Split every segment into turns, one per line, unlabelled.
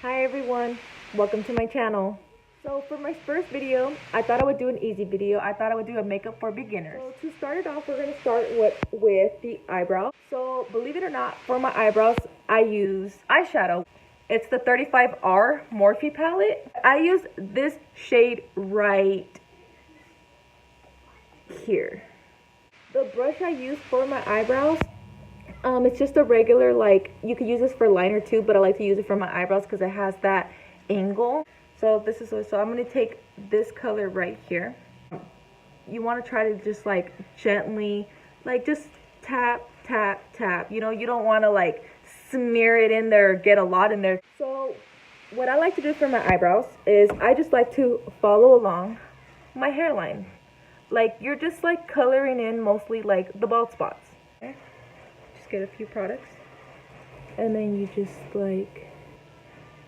Hi everyone, welcome to my channel. So for my first video, I thought I would do an easy video. I thought I would do a makeup for beginners. So to start it off, we're going to start with the eyebrow. So believe it or not, for my eyebrows, I use eyeshadow. It's the 35R Morphe palette. I use this shade right here. The brush I use for my eyebrows, it's just a regular, like, you could use this for liner too, but I like to use it for my eyebrows because it has that angle. So I'm going to take this color right here. You want to try to just like gently, like just tap, tap, tap. You know, you don't want to like smear it in there or get a lot in there. So what I like to do for my eyebrows is I just like to follow along my hairline. Like, you're just like coloring in mostly like the bald spots. Okay? Get a few products, and then you just like,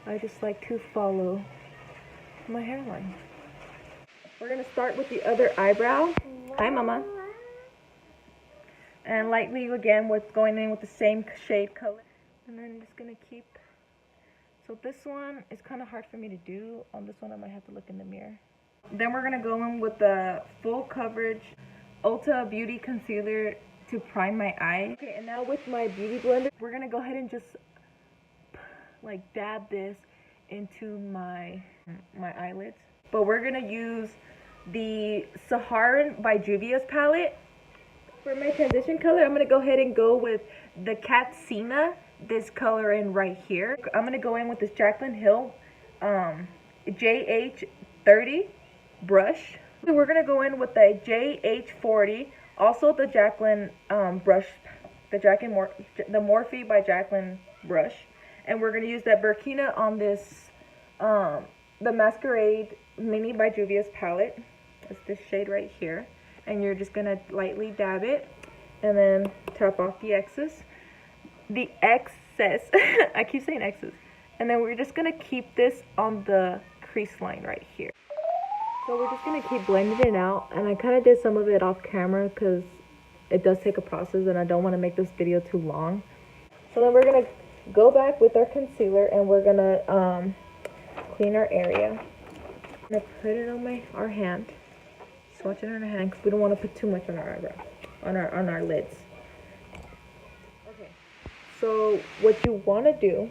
I just like to follow my hairline. We're gonna start with the other eyebrow. Hi mama. And lightly again with going in with the same shade color, and then I'm just gonna keep. So this one is kind of hard for me to do. On this one I might have to look in the mirror. Then we're gonna go in with the full coverage Ulta Beauty Concealer to prime my eye. Okay, and now with my beauty blender, we're gonna go ahead and just like dab this into my eyelids. But we're gonna use the Saharan by Juvais palette. For my transition color, I'm gonna go ahead and go with the Katsina, this color in right here. I'm gonna go in with this Jacylyn Hill JH30 brush. We're gonna go in with the JH40. Also the Jacylyn brush, the Morphe by Jacylyn brush. And we're going to use that Burkina on this, the Masquerade Mini by Juvais palette. It's this shade right here. And you're just going to lightly dab it and then tap off the excess. I keep saying excess. And then we're just going to keep this on the crease line right here. So we're just going to keep blending it out, and I kind of did some of it off camera because it does take a process and I don't want to make this video too long. So then we're going to go back with our concealer and we're going to clean our area. I'm going to put it on our hand, swatch it on our hand because we don't want to put too much on our eyebrow, on our lids. Okay, so what you want to do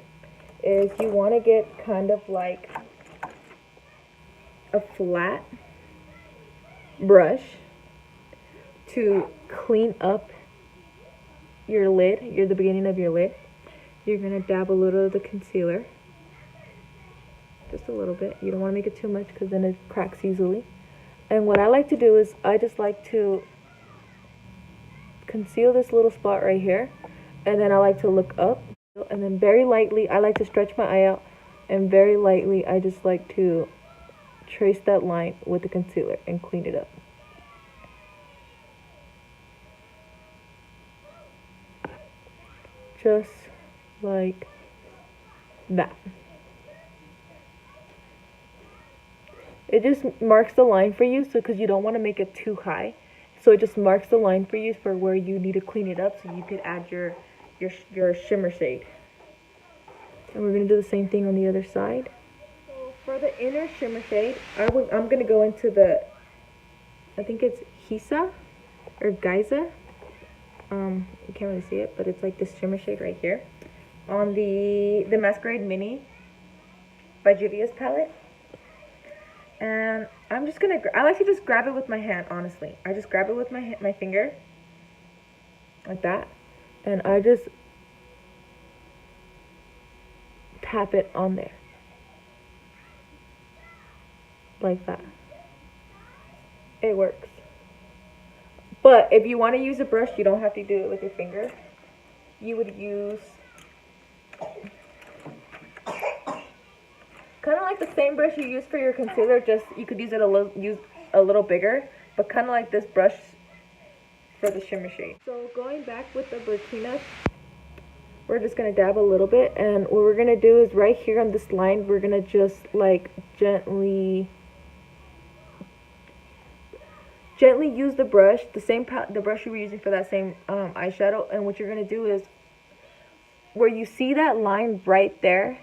is you want to get kind of like a flat brush to clean up your lid, the beginning of your lid. You're going to dab a little of the concealer, just a little bit. You don't want to make it too much because then it cracks easily. And what I like to do is I just like to conceal this little spot right here, and then I like to look up, and then very lightly I like to stretch my eye out, and very lightly I just like to trace that line with the concealer and clean it up. Just like that. It just marks the line for you, so because you don't want to make it too high, so it just marks the line for you for where you need to clean it up so you could add your shimmer shade. And we're going to do the same thing on the other side. For the inner shimmer shade, I'm going to go into the, I think it's Hisa or Giza. You can't really see it, but it's like this shimmer shade right here on the Masquerade Mini by Juvais palette. And I'm just going to, I like to just grab it with my hand, honestly. I just grab it with my finger, like that. And I just tap it on there. Like that. It works. But if you want to use a brush, you don't have to do it with your finger. You would use kind of like the same brush you use for your concealer, just you could use it a little bigger, but kind of like this brush for the shimmer shade. So going back with the Burkina, we're just going to dab a little bit, and what we're going to do is right here on this line, we're going to just like gently use the brush, the brush you were using for that same eyeshadow. And what you're going to do is where you see that line right there,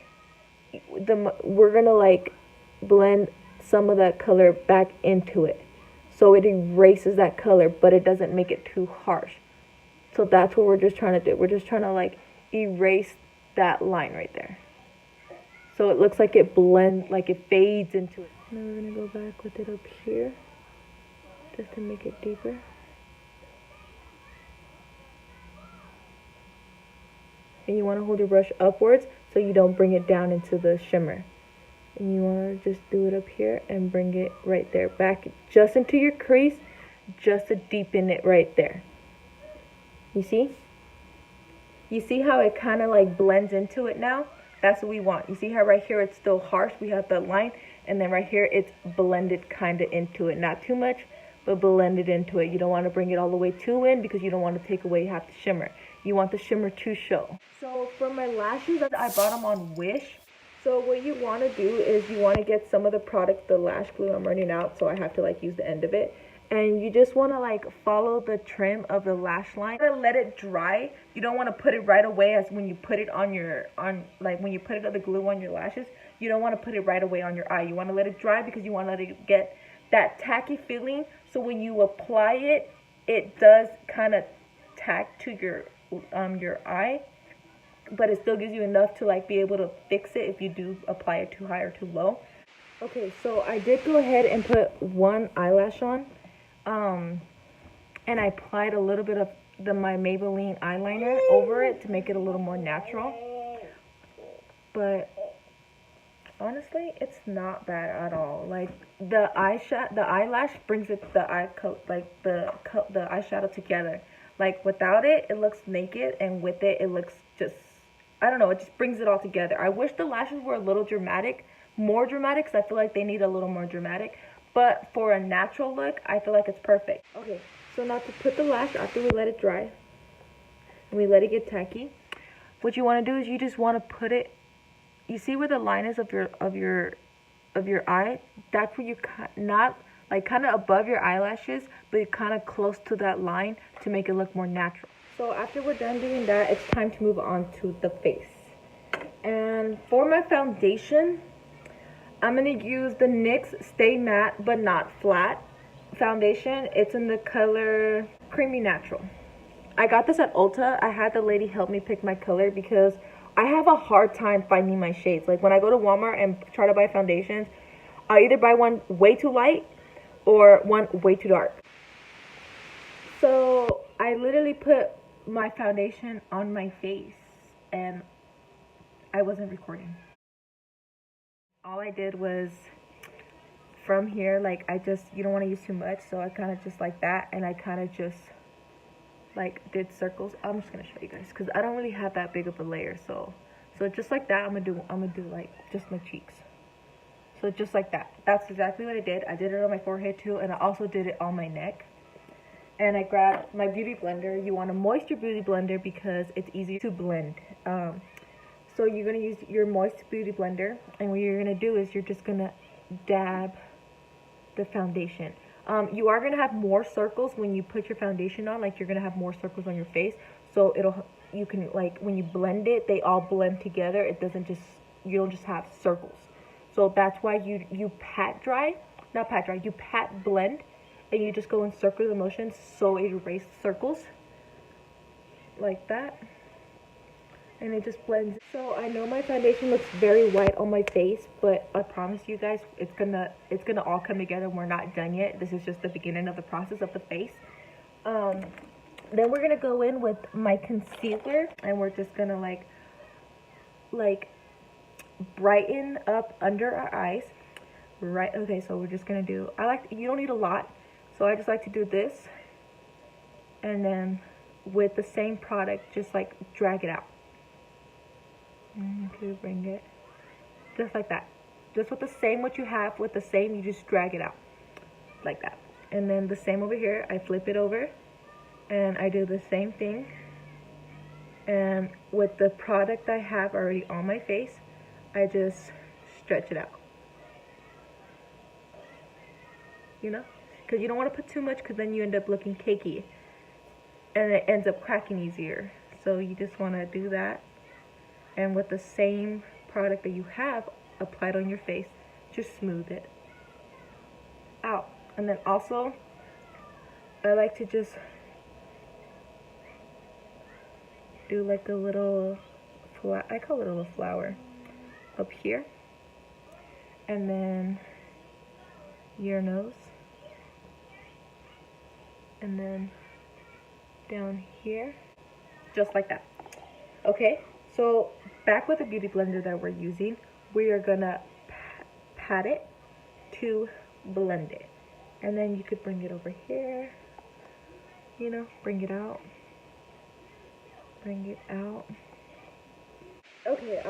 we're gonna like blend some of that color back into it, so it erases that color, but it doesn't make it too harsh. So that's what we're just trying to do. We're just trying to like erase that line right there, so it looks like it blends, like it fades into it. Now we're gonna go back with it up here, just to make it deeper. And you want to hold your brush upwards so you don't bring it down into the shimmer. And you want to just do it up here and bring it right there, back just into your crease, just to deepen it right there. You see? You see how it kind of like blends into it now? That's what we want. You see how right here it's still harsh, we have that line, and then right here it's blended kind of into it. Not too much, but blended into it. You don't want to bring it all the way too in because you don't want to take away half the shimmer. You want the shimmer to show. So for my lashes, I bought them on Wish. So what you want to do is you want to get some of the product, the lash glue. I'm running out, so I have to like use the end of it. And you just want to like follow the trim of the lash line. You gotta let it dry. You don't want to put it right away, as when you put it on your, when you put the glue on your lashes, you don't want to put it right away on your eye. You want to let it dry because you want to let it get that tacky feeling. So when you apply it, it does kind of tack to your eye, but it still gives you enough to like be able to fix it if you do apply it too high or too low. Okay, so I did go ahead and put one eyelash on, and I applied a little bit of my Maybelline eyeliner over it to make it a little more natural. But honestly, it's not bad at all. Like the eyelash brings it, the eyeshadow together. Like without it, it looks naked, and with it, it looks just, I don't know, it just brings it all together. I wish the lashes were a little dramatic, more dramatic, because I feel like they need a little more dramatic. But for a natural look, I feel like it's perfect. Okay, so now to put the lash after we let it dry, and we let it get tacky, what you want to do is you just want to put it, you see where the line is of your eye? That's where you not like kind of above your eyelashes, but kind of close to that line to make it look more natural. So after we're done doing that, it's time to move on to the face. And for my foundation, I'm going to use the NYX Stay Matte But Not Flat foundation. It's in the color Creamy Natural. I got this at Ulta. I had the lady help me pick my color because I have a hard time finding my shades. Like when I go to Walmart and try to buy foundations, I either buy one way too light or one way too dark. So I literally put my foundation on my face and I wasn't recording. All I did was from here, like you don't want to use too much, so I kind of just like that, and I kind of just like did circles. I'm just gonna show you guys because I don't really have that big of a layer, so just like that, I'm gonna do like just my cheeks. So just like that. That's exactly what I did. I did it on my forehead too, and I also did it on my neck. And I grabbed my beauty blender. You want a moisture beauty blender because it's easy to blend. So you're gonna use your moist beauty blender, and what you're gonna do is you're just gonna dab the foundation. You are gonna have more circles when you put your foundation on. Like you're gonna have more circles on your face. So you can like when you blend it, they all blend together. It doesn't just, you don't just have circles. So that's why you pat blend, and you just go in circular motions so it erases circles like that, and it just blends. So I know my foundation looks very white on my face, but I promise you guys it's gonna all come together. We're not done yet. This is just the beginning of the process of the face. Then we're gonna go in with my concealer, and we're just gonna like brighten up under our eyes. Right, okay, so we're just gonna do, you don't need a lot, so I just like to do this, and then with the same product, just like drag it out. Okay, bring it just like that. Just with the same, what you have with the same, you just drag it out like that. And then the same over here, I flip it over and I do the same thing. And with the product I have already on my face, I just stretch it out. You know, because you don't want to put too much, because then you end up looking cakey and it ends up cracking easier. So you just want to do that. And with the same product that you have applied on your face, just smooth it out. And then also, I like to just do like a little, I call it a little flower up here, and then your nose, and then down here, just like that. Okay, so back with the beauty blender that we're using, we are gonna pat it to blend it, and then you could bring it over here, you know, bring it out. Okay,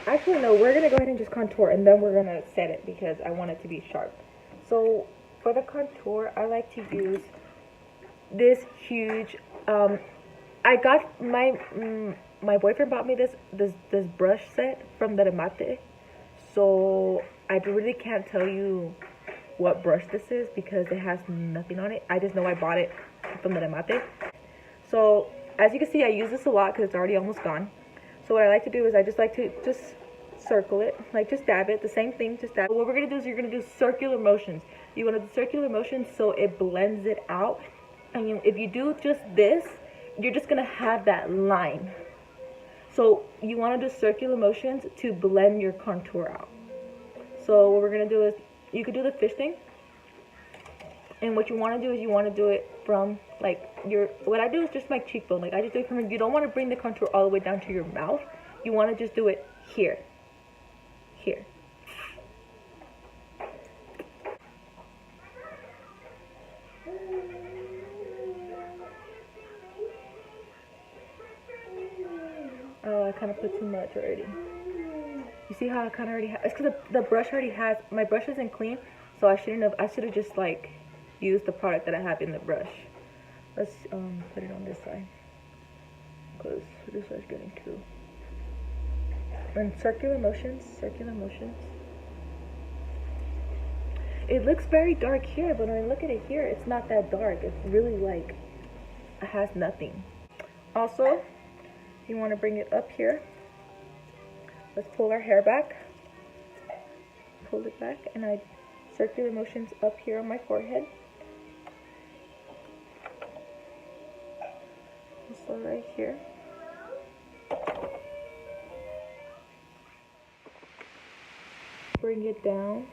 actually no, we're gonna go ahead and just contour, and then we're gonna set it because I want it to be sharp. So for the contour, I like to use this huge, I got my boyfriend bought me this brush set from the Remate, so I really can't tell you what brush this is because it has nothing on it. I just know I bought it from the Remate. So as you can see, I use this a lot because it's already almost gone. So what I like to do is I just like to just circle it, like just dab it, the same thing, just dab it. What we're going to do is you're going to do circular motions. You want to do circular motions so it blends it out. And if you do just this, you're just going to have that line. So you want to do circular motions to blend your contour out. So what we're going to do is, you could do the fish thing. And what you want to do is you want to do it from like what I do is just my cheekbone. Like I just do it from, you don't want to bring the contour all the way down to your mouth. You want to just do it here. Here. Oh, I kind of put too much already. You see how I kind of already have, it's because the brush already has, my brush isn't clean, so I should have just like used the product that I have in the brush. Let's put it on this side, because this side's getting too. And circular motions. It looks very dark here, but when I look at it here, it's not that dark. It's really like, it has nothing. Also, you want to bring it up here. Let's pull our hair back. Pull it back, and I circular motions up here on my forehead. Also right here. Bring it down.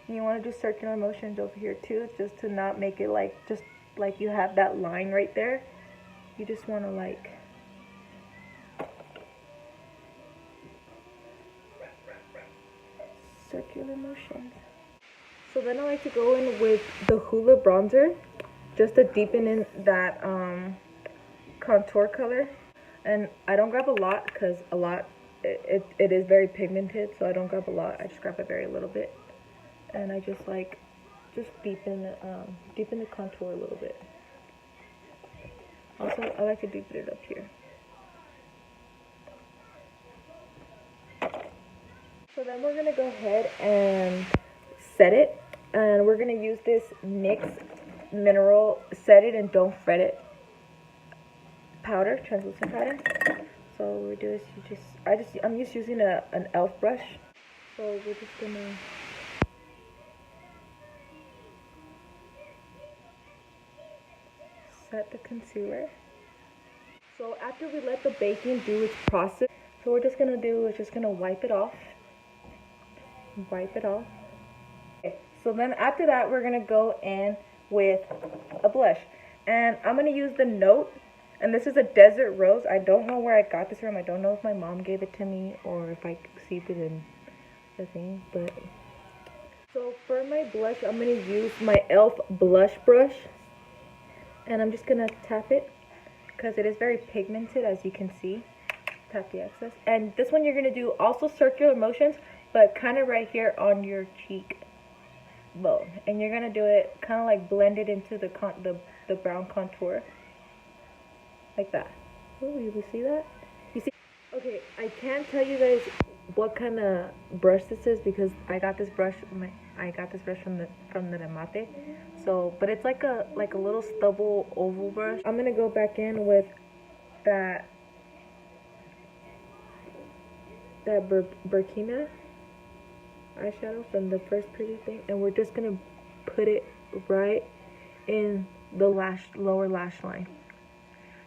And you want to do circular motions over here too, just to not make it like, just like you have that line right there. You just want to like circular motions. So then I like to go in with the Hoola bronzer just to deepen in that contour color. And I don't grab a lot because a lot, it is very pigmented, so I don't grab a lot. I just grab a very little bit, and I just like deepen the contour a little bit. Also, I like to deepen it up here. So then we're gonna go ahead and set it, and we're gonna use this NYX Mineral Set It and Don't Fret It powder, translucent powder. So what we do is I'm just using an e.l.f. brush. So we're just gonna set the concealer. So after we let the baking do its process, so what we're just gonna do is just gonna wipe it off. Okay, so then after that, we're gonna go in with a blush, and I'm gonna use the Note, and this is a Desert Rose. I don't know where I got this from. I don't know if my mom gave it to me or if I received it in the thing, but so for my blush, I'm gonna use my e.l.f. blush brush, and I'm just gonna tap it because it is very pigmented, as you can see. Tap the excess, and this one you're gonna do also circular motions, but kind of right here on your cheek bone, and you're gonna do it kind of like blend it into the brown contour like that. Oh, you see that? You see? Okay, I can't tell you guys what kind of brush this is because I got this brush from the Remate. So, but it's like a little stubble oval brush. I'm gonna go back in with that that Burkina eyeshadow from the first preview thing, and we're just gonna put it right in the lower lash line.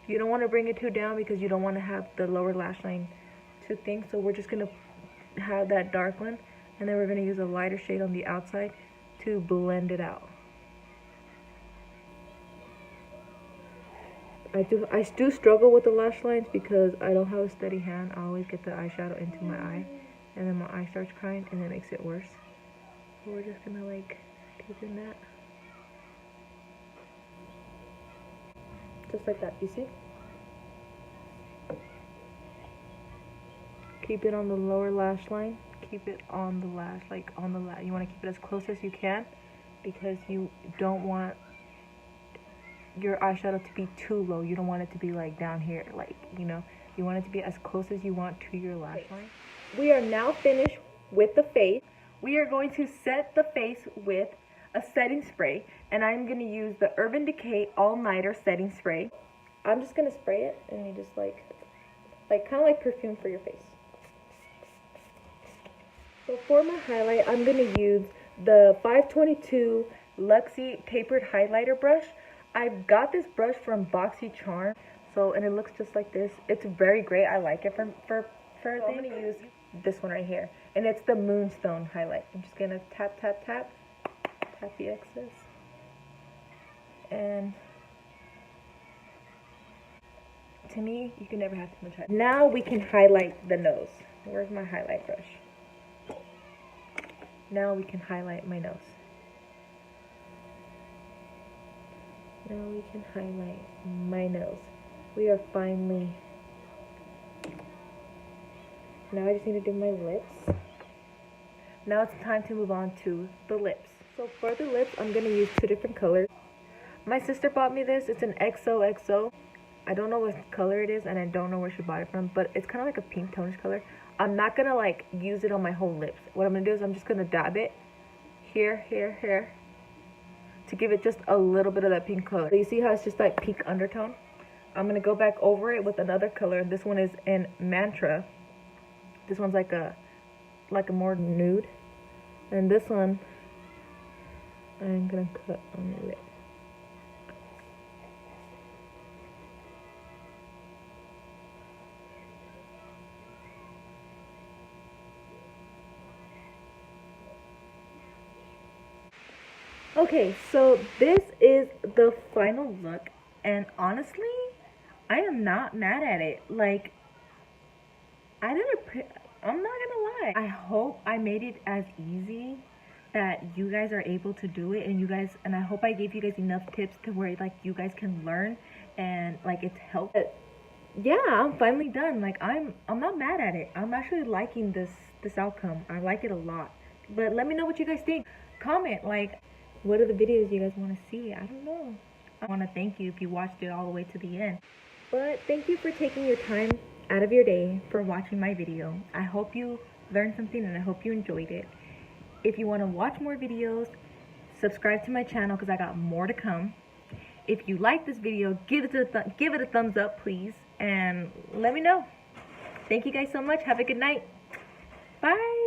You don't want to bring it too down because you don't want to have the lower lash line too thin. So we're just gonna have that dark one, and then we're gonna use a lighter shade on the outside to blend it out. I do struggle with the lash lines because I don't have a steady hand. I always get the eyeshadow into my eye, and then my eye starts crying, and it makes it worse. So we're just gonna like keep in that, just like that. You see? Keep it on the lower lash line. Keep it on the lash, like on the lash. You want to keep it as close as you can because you don't want your eyeshadow to be too low. You don't want it to be like down here, like, you know, you want it to be as close as you want to your lash line. We are now finished with the face. We are going to set the face with a setting spray, and I'm going to use the Urban Decay All Nighter setting spray. I'm just going to spray it, and you just like kind of like perfume for your face. So for my highlight, I'm going to use the 522 Luxie Tapered Highlighter Brush. I got this brush from BoxyCharm, and it looks just like this. It's very great. I like it for so I'm going to use this one right here, and it's the Moonstone highlight. I'm just going to tap the excess, and to me, you can never have too much highlight. Now we can highlight the nose. Where's my highlight brush? Now we can highlight my nose. Now we can highlight my nose. We are finally... Now I just need to do my lips. Now it's time to move on to the lips. So for the lips, I'm going to use two different colors. My sister bought me this. It's an XOXO. I don't know what color it is, and I don't know where she bought it from, but it's kind of like a pink tonish color. I'm not going to like use it on my whole lips. What I'm going to do is I'm just going to dab it here, to give it just a little bit of that pink color. So you see how it's just like pink undertone? I'm going to go back over it with another color. This one is in Mantra. This one's like a more nude. And this one, I'm going to cut on the lip. Okay, so this is the final look, and honestly, I am not mad at it. Like, I'm not gonna lie. I hope I made it as easy that you guys are able to do it, and I hope I gave you guys enough tips to where like you guys can learn and like it's helpful. Yeah, I'm finally done. Like I'm not mad at it. I'm actually liking this outcome. I like it a lot. But let me know what you guys think. Comment like, what are the videos you guys want to see? I don't know. I want to thank you if you watched it all the way to the end. But thank you for taking your time out of your day for watching my video. I hope you learned something, and I hope you enjoyed it. If you want to watch more videos, subscribe to my channel because I got more to come. If you like this video, give it a thumbs up, please, and let me know. Thank you guys so much. Have a good night. Bye.